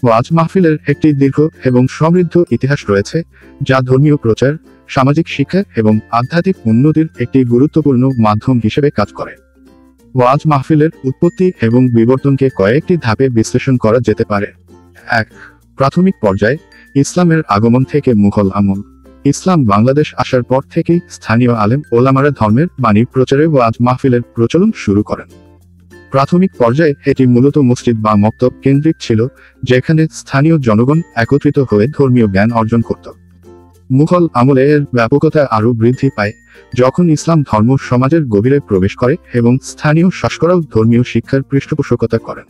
ওয়াজ মাহফিলের একটি দীর্ঘ এবং সমৃদ্ধ ইতিহাস রয়েছে, যা ধর্মীয় প্রচার, সামাজিক শিক্ষা এবং আধ্যাত্মিক উন্নতির একটি গুরুত্বপূর্ণ মাধ্যম হিসেবে কাজ করে। ওয়াজ মাহফিলের উৎপত্তি এবং বিবর্তনকে কয়েকটি ধাপে বিশ্লেষণ করা যেতে পারে। 1. প্রাথমিক পর্যায়, ইসলামের আগমন থেকে মুঘল আমল। ইসলাম বাংলাদেশ আসার পর থেকেই স্থানীয় আলেম ওলামারা ধর্মের বাণী প্রচারে ওয়াজ মাহফিলের প্রচলন শুরু করেন। প্রাথমিক পর্যায়ে এটি মূলত মসজিদ বা মক্তব কেন্দ্রিক ছিল, যেখানে স্থানীয় জনগণ একত্রিত হয়ে ধর্মীয় জ্ঞান অর্জন করত। মুঘল আমলে এর ব্যাপকতা আরও বৃদ্ধি পায় যখন ইসলাম ধর্ম সমাজের গভীরে প্রবেশ করে এবং স্থানীয় শাসকরাও ধর্মীয় শিক্ষার পৃষ্ঠপোষকতা করেন।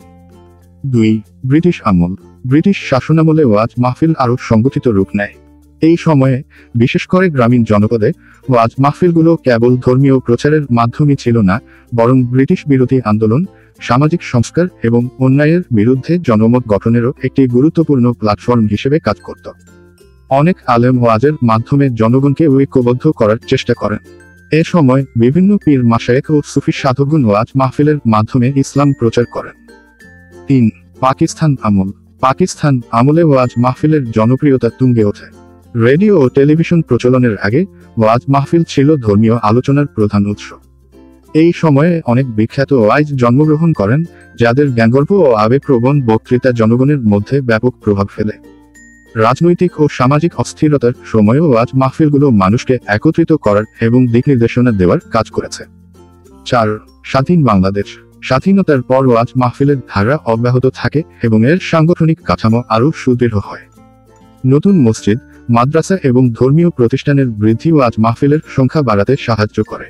2. ব্রিটিশ আমল। ব্রিটিশ শাসনামলে ওয়াজ মাহফিল আরও সংগঠিত রূপ নেয়। এই সময়ে, বিশেষ করে গ্রামীণ জনপদে, ওয়াজ মাহফিলগুলো কেবল ধর্মীয় প্রচারের মাধ্যমই ছিল না, বরং ব্রিটিশ বিরোধী আন্দোলন, সামাজিক সংস্কার এবং অন্যায়ের বিরুদ্ধে জনমত গঠনেরও একটি গুরুত্বপূর্ণ প্ল্যাটফর্ম হিসেবে কাজ করত। অনেক আলেম ওয়াজের মাধ্যমে জনগণকে ঐক্যবদ্ধ করার চেষ্টা করেন। এ সময় বিভিন্ন পীর মাশায়েখ ও সুফি সাধকগণ ওয়াজ মাহফিলের মাধ্যমে ইসলাম প্রচার করেন। 3. পাকিস্তান আমল। পাকিস্তান আমলে ওয়াজ মাহফিলের জনপ্রিয়তা তুঙ্গে ওঠে। রেডিও ও টেলিভিশন প্রচলনের আগে ওয়াজ মাহফিল ছিল ধর্মীয় আলোচনার প্রধান উৎস। এই সময়ে অনেক বিখ্যাত ওয়াইজ জন্মগ্রহণ করেন, যাদের জ্ঞানগর্ভ ও আবেগপ্রবণ বক্তৃতা জনগণের মধ্যে ব্যাপক প্রভাব ফেলে। রাজনৈতিক ও সামাজিক অস্থিরতার সময়ও ওয়াজ মাহফিলগুলো মানুষকে একত্রিত করার এবং দিক নির্দেশনা দেওয়ার কাজ করেছে। 4. স্বাধীন বাংলাদেশ। স্বাধীনতার পর ওয়াজ মাহফিলের ধারা অব্যাহত থাকে এবং এর সাংগঠনিক কাঠামো আরও সুদৃঢ় হয়। নতুন মসজিদ, মাদ্রাসা এবং ধর্মীয় প্রতিষ্ঠানের বৃদ্ধি ওয়াজ মাহফিলের সংখ্যা বাড়াতে সাহায্য করে।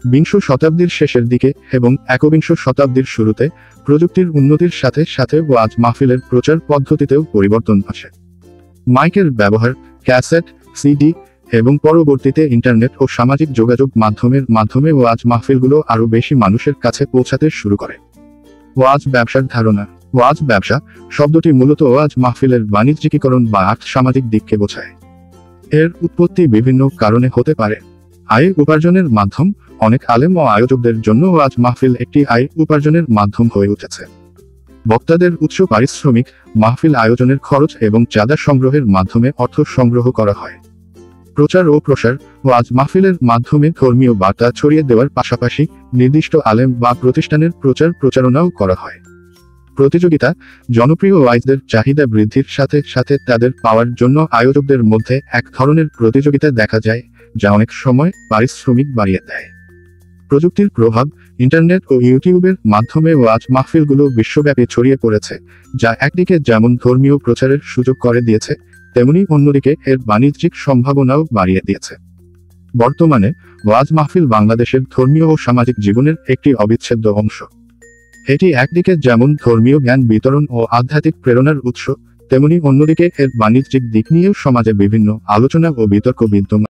বিংশ শতাব্দীর শেষের দিকে এবং একবিংশ শতাব্দীর শুরুতে প্রযুক্তির উন্নতির সাথে সাথে ওয়াজ মাহফিলের প্রচার পদ্ধতিতেও পরিবর্তন আসে। মাইকের ব্যবহার, ক্যাসেট, সিডি এবং পরবর্তীতে ইন্টারনেট ও সামাজিক যোগাযোগ মাধ্যমের মাধ্যমে ওয়াজ মাহফিলগুলো আরও বেশি মানুষের কাছে পৌঁছাতে শুরু করে। ওয়াজ ব্যবসার ধারণা। ওয়াজ ব্যবসা শব্দটি মূলত ওয়াজ মাহফিলের বাণিজ্যিকীকরণ বা সামাজিক দিককে বোঝায়। এর উৎপত্তি বিভিন্ন কারণে হতে পারে। আয় উপার্জনের মাধ্যম। অনেক আলেম ও আয়োজকদের জন্য ওয়াজ মাহফিল একটি আয় উপার্জনের মাধ্যম হয়ে উঠেছে। বক্তাদের উচ্চ পারিশ্রমিক, মাহফিল আয়োজনের খরচ এবং চাঁদা সংগ্রহের মাধ্যমে অর্থ সংগ্রহ করা হয়। প্রচার ও প্রসার। ওয়াজ মাহফিলের মাধ্যমে ধর্মীয় বার্তা ছড়িয়ে দেওয়ার পাশাপাশি নির্দিষ্ট আলেম বা প্রতিষ্ঠানের প্রচার প্রচারণাও করা হয়। প্রতিযোগিতা। জনপ্রিয় ওয়াইজদের চাহিদা বৃদ্ধির সাথে সাথে তাদের পাওয়ার জন্য আয়োজকদের মধ্যে এক ধরনের প্রতিযোগিতা দেখা যায়, যা অনেক সময় পারিশ্রমিক বাড়িয়ে দেয়। প্রযুক্তির প্রভাব। ইন্টারনেট ও ইউটিউবের মাধ্যমে ওয়াজ মাহফিলগুলো বিশ্বব্যাপী ছড়িয়ে পড়েছে, যা একদিকে যেমন ধর্মীয় প্রচারের সুযোগ করে দিয়েছে, তেমনি অন্যদিকে এর বাণিজ্যিক সম্ভাবনাও বাড়িয়ে দিয়েছে। বর্তমানে ওয়াজ মাহফিল বাংলাদেশের ধর্মীয় ও সামাজিক জীবনের একটি অবিচ্ছেদ্য অংশ। এটি একদিকে যেমন ধর্মীয় জ্ঞান বিতরণ ও আধ্যাত্মিক প্রেরণার উৎস, তেমনি অন্যদিকে এর বাণিজ্যিক দিক নিয়েও সমাজে বিভিন্ন আলোচনা ও বিতর্ক বিদ্যমান।